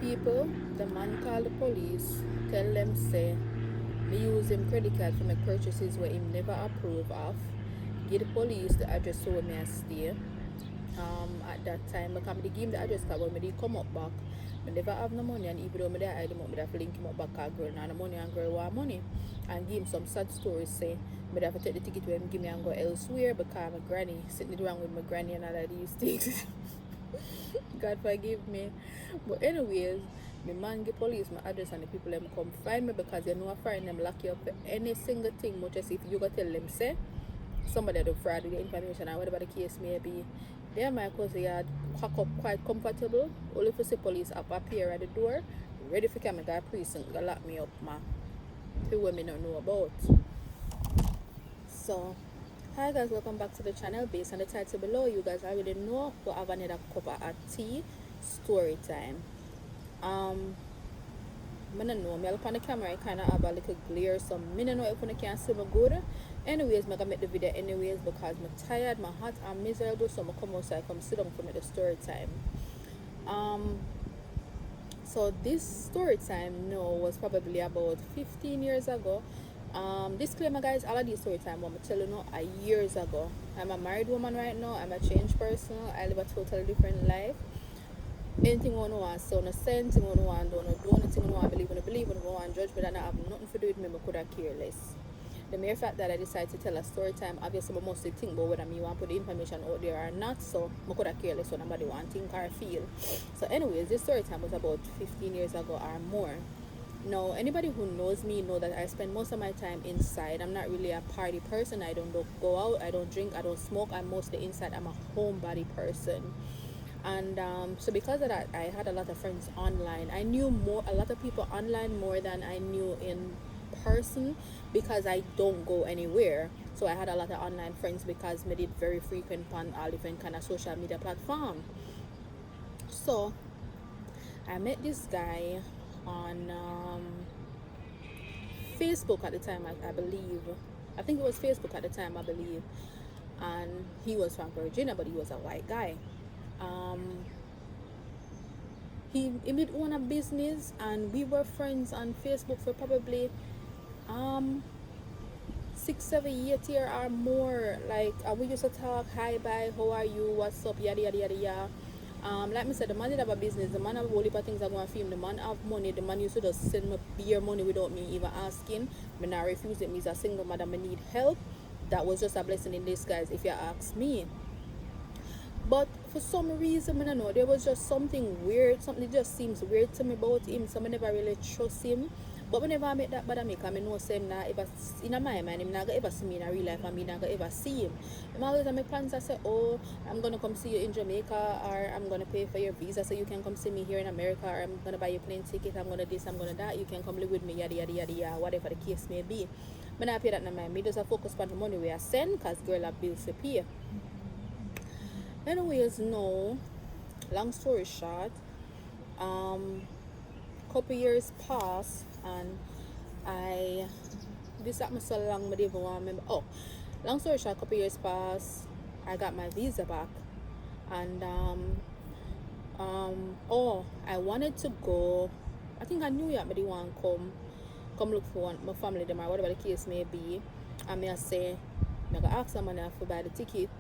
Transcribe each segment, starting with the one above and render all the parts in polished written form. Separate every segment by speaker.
Speaker 1: People, the man called the police, tell them say me use him credit card for my purchases where him never approve of. Give the police the address so where me I stay. At that time because I give him the address card when me come up back. I never have no money, and even though I dey hide him up, I have to link him up back cause girl now the money and girl want money. And give him some sad stories say I have to take the ticket where him give me and go elsewhere because my granny sitting wrong with my granny and all of these things. God forgive me. But anyways, my man give police my address and the people them come find me because you know I find them lock you up for any single thing, much as if you go tell them say somebody do fraud with the information or whatever the case may be. There my cousin had pack up quite comfortable. Only for the police up appear at the door, ready for come to precinct, go lock me up, man. Who women don't know about. So hi guys, welcome back to the channel. Based on the title below, you guys already know we have another cover at tea story time. I don't know, I look on the camera, I kinda have a little glare, so I don't know if I can see me good. Anyways, I'm gonna make the video anyways because I'm tired, my hot and miserable, so I come outside, come sit down for me the story time. So this story time no was probably about 15 years ago. Disclaimer guys, all of these story time I'm telling you years ago. I'm a married woman right now, I'm a changed person, I live a totally different life. Anything I want, so no sense, anything I want, don't do anything I want, believe, I want, judge, but I don't have nothing to do with me, I could have care less. The mere fact that I decided to tell a story time, obviously I mostly think about whether me want to put the information out there or not, so I could have care less what nobody want to think or feel. So anyways, this story time was about 15 years ago or more. Now, anybody who knows me know that I spend most of my time inside. I'm not really a party person. I don't go out, I don't drink, I don't smoke. I'm mostly inside. I'm a homebody person. And so because of that, I had a lot of friends online. I knew a lot of people online more than I knew in person because I don't go anywhere. So I had a lot of online friends because I did very frequent on all different kind of social media platform. So I met this guy on Facebook at the time, I believe. I think it was Facebook at the time, I believe. And he was from Virginia, but he was a white guy. He did own a business, and we were friends on Facebook for probably 6, 7 years here or more. Like we used to talk, hi, bye, how are you, what's up, yada yada yada yada. Like I said, the man did have a business, the man have a whole heap of things I going to film, the man have money, the man used to just send me beer money without me even asking. Me not refuse it, me as a single mother, me need help. That was just a blessing in disguise if you ask me. But for some reason, I don't know, there was just something weird, something just seems weird to me about him, so I never really trust him. But whenever I make that bad make, I know say him not ever in my mind, him not ever see me in a real life, and me not ever see him. I'm always make plans. I say, oh, I'm gonna come see you in Jamaica, or I'm gonna pay for your visa so you can come see me here in America, or I'm gonna buy you plane ticket, I'm gonna this, I'm gonna that, you can come live with me, yada yada yada yada, whatever the case may be. But I pay that in mind. Me just focus on the money we I send, cause girl have bills to pay. Anyways, no, long story short, couple years passed and this happened so long I didn't even want to remember. Oh, long story short, couple years passed, I got my visa back, and I wanted to go, I think I New York, but they want to come look for my family them or whatever the case may be. And I say I got ask someone to buy the ticket.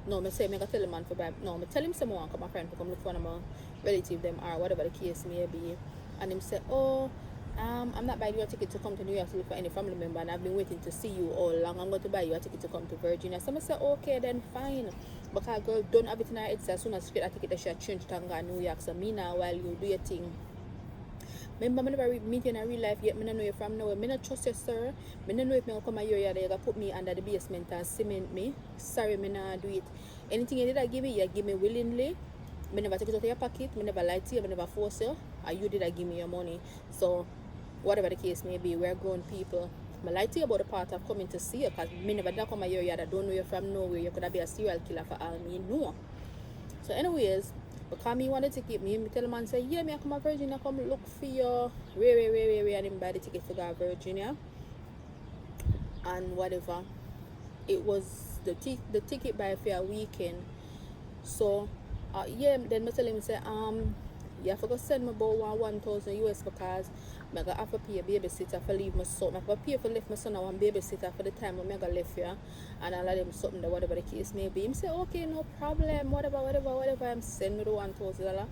Speaker 1: No, I say I tell the man for buy. No, I tell him someone come my friend to come look for one of my relative them or whatever the case may be. And him say, oh, I'm not buying you a ticket to come to New York to look for any family member, and I've been waiting to see you all along. I'm going to buy you a ticket to come to Virginia. So I say, okay, then fine. Because girl don't have it in her head, so as soon as she get a ticket, she change to go to New York. So me now, while you do your thing. Remember, I never meet you in a real life yet. I don't know you from nowhere. I don't trust you, sir. I don't know if I come here, you're going to put me under the basement and cement me. Sorry, I not do it. Anything you did give me, you give me willingly. I never take it out of your pocket. I never lie to you. I never force you. And you did give me your money. So, whatever the case may be, we're grown people. I lie to you about the part of coming to see you, because I never come here, you don't know you from nowhere. You could be a serial killer for all me know. So, anyways, because me wanted to keep me tell the man say, yeah, me I come to Virginia, come look for you. And him buy the ticket to go to Virginia. And whatever. It was the ticket buy for a weekend. So yeah, then I tell him say, you have to go send me about 1,000 US because I got have to pay a babysitter for leave my son. I have to pay for leave my son and one babysitter for the time when I got left here and all of them something that whatever the case may be. I say okay, no problem, whatever. I'm send me the $1,000.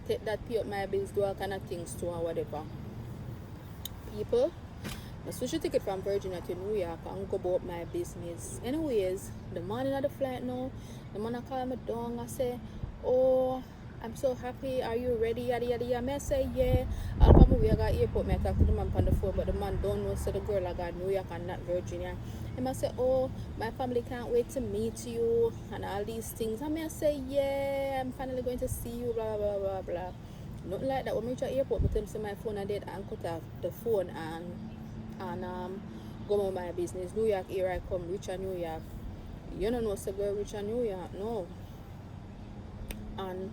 Speaker 1: Take that, pay up my bills, do all kind of things to and whatever. People, I switch a ticket from Virginia to New York and go about my business. Anyways, the morning of the flight now, the man call me down and say, oh, I'm so happy, are you ready, yada yada yada. I say yeah. I'll come we got airport, I talk to the man on the phone, but the man don't know, so the girl I got New York and not Virginia. And I say, oh, my family can't wait to meet you and all these things. And I say, yeah, I'm finally going to see you, blah blah blah blah. Nothing like that. When I reach the airport, I tell them my phone I did and cut off the phone and go on my business. New York, here I come, reach a New York. You don't know, so girl, reach a New York, no. And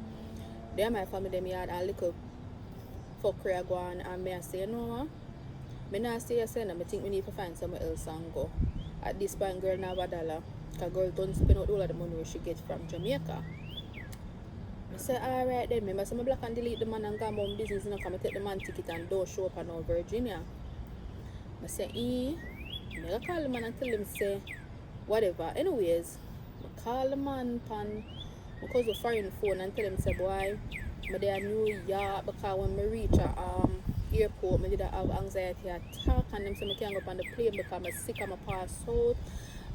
Speaker 1: there my family, them had a little fuckery I go on, and I say, no, I not say yes, I think we need to find somewhere else and go. At this point, girl, now $1, because girl don't spend out all of the money she gets from Jamaica. I say, alright then, remember, so I block and delete the man and go on my business, and come and take the man ticket and don't show up in Virginia. I say, I call the man and tell him, say, whatever. Anyways, I call the man pan because of foreign phone and tell him, say, boy, I'm there in New York because when I reach a airport, I did have anxiety attack and them say I can't go up on the plane because I'm sick, I'm pass out.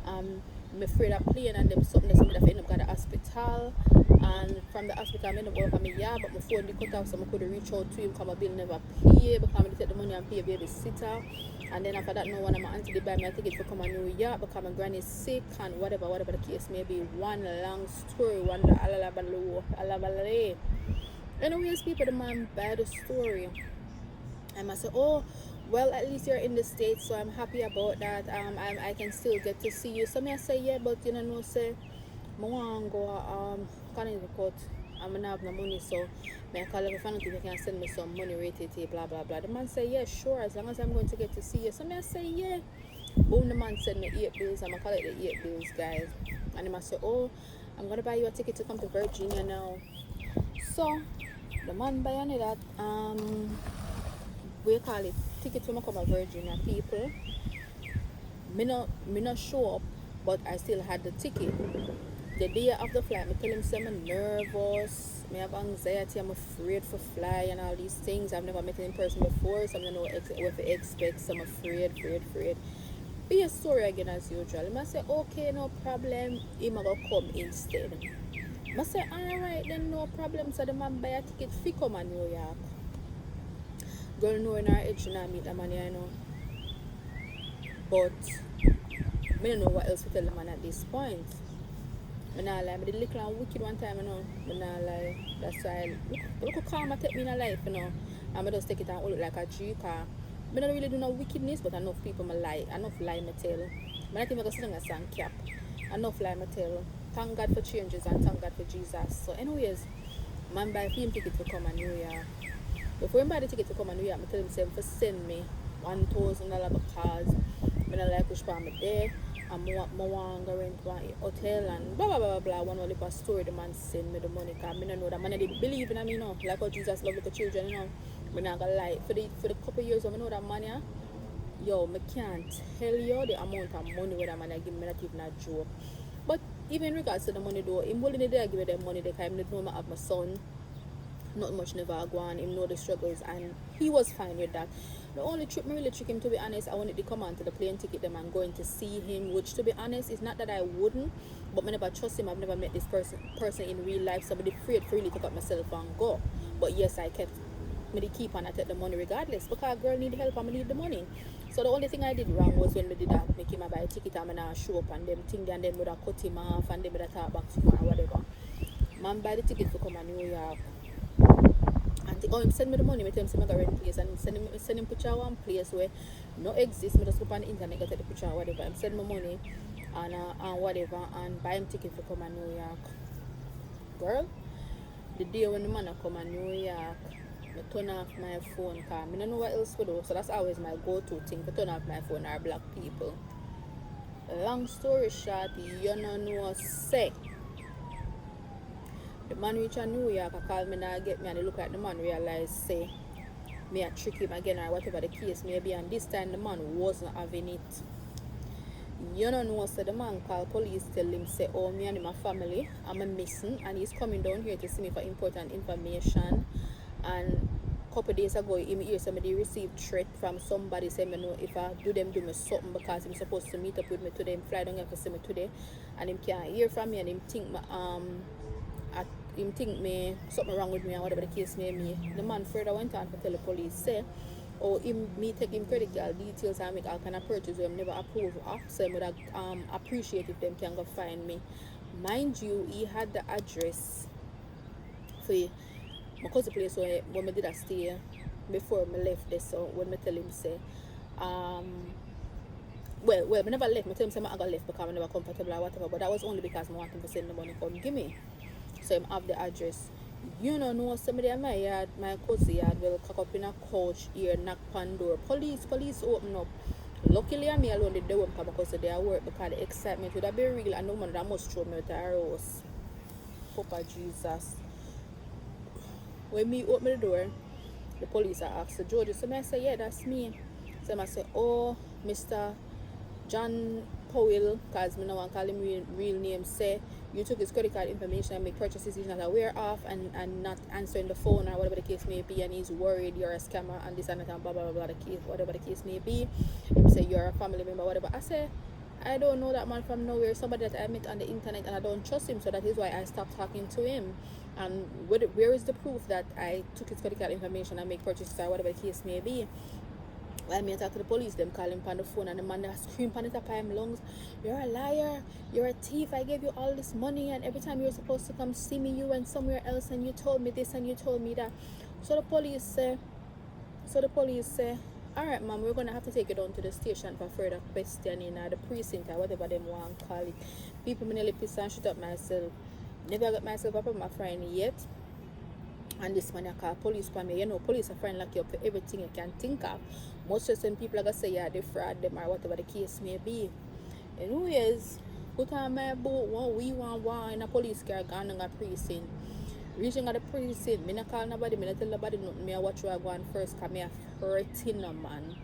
Speaker 1: I'm afraid of plane and them something that I end up at the hospital. And from the hospital, I end up working my yard, but my phone did cut off, so I couldn't reach out to him because my bill never pay because I take the money and pay a babysitter. And then after that, no one of my auntie did buy my ticket for come to New York because my granny is sick and whatever the case may be. One long story, one alabale. Anyways, people, the man buy the story. And I say, oh, well, at least you're in the States, so I'm happy about that. I can still get to see you. So I say, yeah, but you know, say, I want to go Connecticut. I'm gonna have no money, so I call if I if you can send me some money rated, blah blah blah. The man say, yeah, sure, as long as I'm going to get to see you. So I say, yeah. Boom, the man send me 8 bills. I'm gonna collect the 8 bills, guys. And I say, oh, I'm gonna buy you a ticket to come to Virginia now. So the man buy me that we call it ticket to come to Virginia. People, me not show up, but I still had the ticket. The day of the flight, I tell him I'm nervous, I have anxiety, I'm afraid for fly and all these things. I've never met him in person before, so I don't know what to expect, so I'm afraid. Be a story again as usual. I say, okay, no problem, I'm going to come instead. I say, alright then, no problem, so the man buy a ticket for come to New York. Girl know in her edge, she not meet the man, you know. But, I don't know what else to tell the man at this point. I not lie, I did little and wicked one time, you know. I not lie. That's why look how calm I take me in a life, you know. And I just take it and hold it like a G car. I don't really do no wickedness, but enough people I lie. Enough lie I tell. I not even go sing a song cap. Enough lie I tell. Thank God for changes and thank God for Jesus. So anyways, man buy film ticket to come to New York. Before I buy the ticket to come to New York, I tell him to send me $1,000 because I don't like which part I'm there. And I want to go rent one hotel and blah blah blah blah. One only a story the man send me the money because I don't know that man didn't believe in me, you know. Like how Jesus love the children, you know. I'm not gonna lie. For the couple years I know that money, yo, I can't tell you the amount of money where that man give me, not even a joke. But even in regards to the money though, I'm willing to give me the money because I know I have my son. Not much never go on, him know the struggles and he was fine with that. The only trick me really trick him, to be honest, I wanted to come on to the plane ticket them and going to see him, which to be honest is not that I wouldn't, but I never trust him. I've never met this person in real life, so I'm afraid freely to cut myself and go. But yes, I kept me keep on I take the money regardless because girl need help and I need the money. So the only thing I did wrong was when we did that, make him buy a ticket and I not show up and them thing and then would have cut him off and then would have talk back to him or whatever. Man buy the ticket to come to New York. And him send me the money, I tell him I got rent place and send him picture one place where no exists. I just go on the internet, get the picture or whatever. And send me money and whatever and buy him ticket to come to New York. Girl, the day when the man come to New York, I turn off my phone because I don't know what else to do. So that's always my go-to thing, to turn off my phone or block people. Long story short, you don't know say. The man reach a New York, I call me now get me and they look at the man realize say me a trick him again or whatever the case may be, and this time the man wasn't having it. You don't know, so the man call police, tell him say, oh, me and my family, I'm a missing, and he's coming down here to see me for important information. And a couple days ago, he hear somebody received threat from somebody saying me know if I do me something because I'm supposed to meet up with me today, him fly down here to see me today, and him can't hear from me, and him think me something wrong with me or whatever the case may be. The man further went on to tell the police say, or me take him credit card details and make all kind of purchase where never approve of, so I would appreciate if them can go find me. Mind you, he had the address for my cousin place where when I did a stay before I left there. So when I tell him say well, I never left. I tell him say I got left because I'm never comfortable or whatever, but that was only because I wanted to send the money come give me. So I have the address. You know, somebody at my yard, my cousin yard, will cock up in a couch here, knock on door. Police open up. Luckily, I'm alone, they won't come because they are work because the excitement would have been real and no man that must throw me out the house. Papa Jesus. When me open the door, the police are asked, George, so I say, yeah, that's me. So I say, oh, Mr. John Powell, because I don't call him real name, say you took his credit card information and make purchases he's not aware of and not answering the phone or whatever the case may be, and he's worried you're a scammer and this and that and blah blah blah, the case, whatever the case may be. Him say you're a family member, whatever. I say I don't know that man from nowhere, somebody that I met on the internet, and I don't trust him, so that is why I stopped talking to him. And where is the proof that I took his credit card information and make purchases or whatever the case may be? While me talk to the police, them call him on the phone, and the man that scream on the top of him lungs, you're a liar, you're a thief, I gave you all this money, and every time you're supposed to come see me, you went somewhere else, and you told me this and you told me that. So the police say, alright ma'am, we're gonna have to take you down to the station for further questioning or the precinct or whatever them want to call it. People me nearly piss and shut up myself. Never got myself up with my friend yet. And this man I call police for me. You know, police are friend lock you up for everything you can think of. Most of some people are gonna say yeah, they fraud them or whatever the case may be. Anyways, put on my boat one in a police car gone on a precinct. Reaching at the precinct, me not call nobody, me not tell nobody nothing. Me I watch where I go on first because me a hurting no man.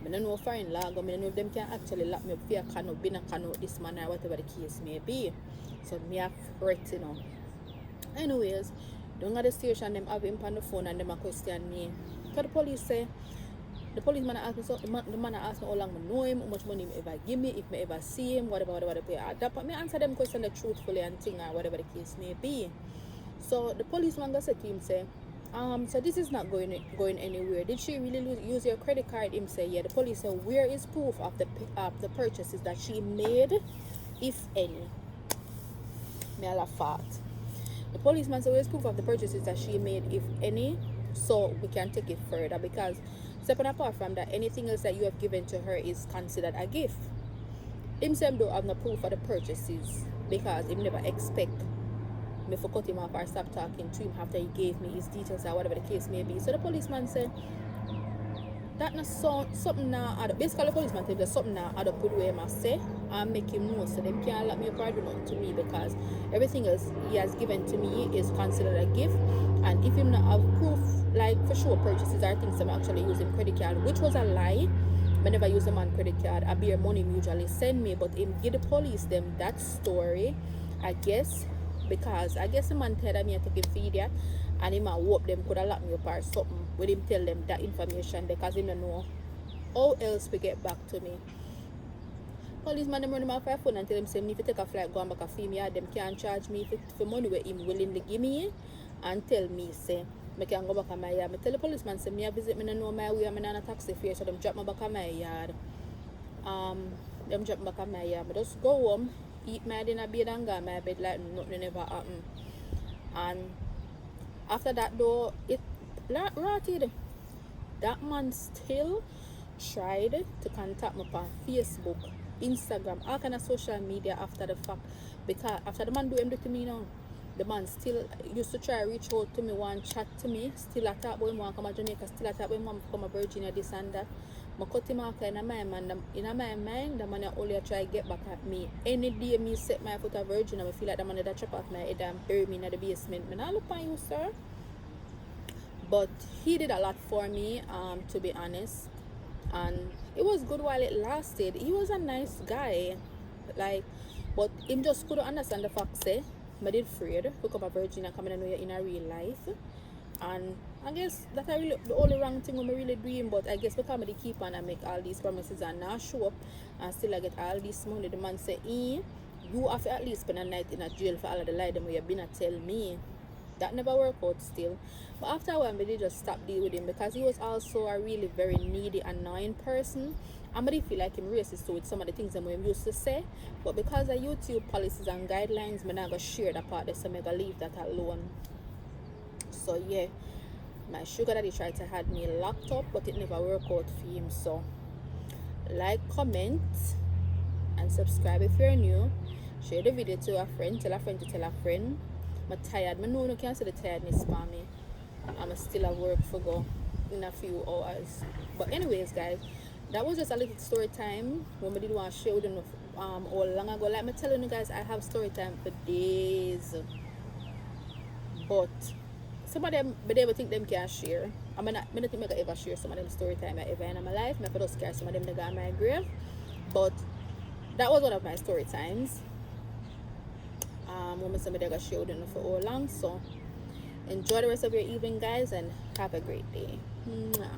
Speaker 1: Me don't know foreign law, but me don't know if them can actually lock me up for a canoe, bin a canoe, this man or whatever the case may be. So me a hurting no. Anyways, down at the station, them have him on the phone and them a question me. So the police say, the policeman asked me, so the man asked me how long I know him, how much money he ever give me, if I ever see him, whatever the pay. But me answer them question truthfully and thing or whatever the case may be. So the policeman go say to him say, so this is not going anywhere. Did she really use your credit card? Him say, yeah. The police say, where is proof of the purchases that she made, if any? Me a laugh at. The policeman said, where's proof of the purchases that she made, if any, so we can take it further, because separate apart from that, anything else that you have given to her is considered a gift. Him say don't have no proof of the purchases because he never expect me for cut him off or stop talking to him after he gave me his details or whatever the case may be. So the policeman said that not something now add up. Basically the policeman said that something now add up with what he must say and make him know, so them can't let me up or do nothing to me, because everything else he has given to me is considered a gift. And if him not have proof, like for sure purchases or things I'm actually using credit card, which was a lie. I never use a man credit card. I bear money him usually send me, but him give the police them that story, I guess, because I guess the man tell me I take a video and him a hope them could have locked me up or something when him tell them that information, because him don't know how else we get back to me. Policeman them run him off my phone and tell him say me if you take a flight go and back a female, them can't charge me for money where him willing to give me, and tell me say I can go back on my yard. I tell the policeman say me a visit, me no know my way, I'm not a taxi fare, so them drop me back on my yard. Them drop me back on my yard. I just go home, eat my dinner, bed and go on my bed like nothing ever happened. And after that though, it rotted. That man still tried to contact me on Facebook, Instagram, all kind of social media after the fact, because after the man do him to me now. the man still used to try reach out to me, want chat to me, still a talk about him want come to Jamaica, still a talk about him want come to Virginia, this and that. I cut him off in my mind, the man only try to get back at me. Any day me set my foot at Virginia, I feel like the man that chop off my head and bury me in the basement. I look on you, sir. But he did a lot for me, to be honest. And it was good while it lasted. He was a nice guy. Like, but him just couldn't understand the fact, say, I did afraid to come to Virginia, coming to know you in a real life. And I guess that's really the only wrong thing I'm really doing. But I guess because I keep on and make all these promises and now show up and still I get all this money, the man say, you have to at least spend a night in a jail for all of the lie them you've been to tell me. That never worked out still. But after a while, I did just stop dealing with him because he was also a really very needy, annoying person. I did feel like him racist too with some of the things that we used to say. But because of YouTube policies and guidelines, I'm not going to share that part, so I'm going to leave that alone. So yeah, my sugar daddy tried to have me locked up, but it never worked out for him. So like, comment, and subscribe if you're new. Share the video to a friend, tell a friend to tell a friend. I'm tired. I know you can't see the tiredness for me. I'm still at work for go in a few hours. But anyways, guys, that was just a little story time. When I did want to share with you all long ago. Like me telling you guys, I have story time for days. But some of them, but they would think them can share. I don't think I can ever share some of them story time I ever in my life. I just care some of them they got in my grave. But that was one of my story times. When somebody got showed in for all long. So enjoy the rest of your evening, guys, and have a great day. Mwah.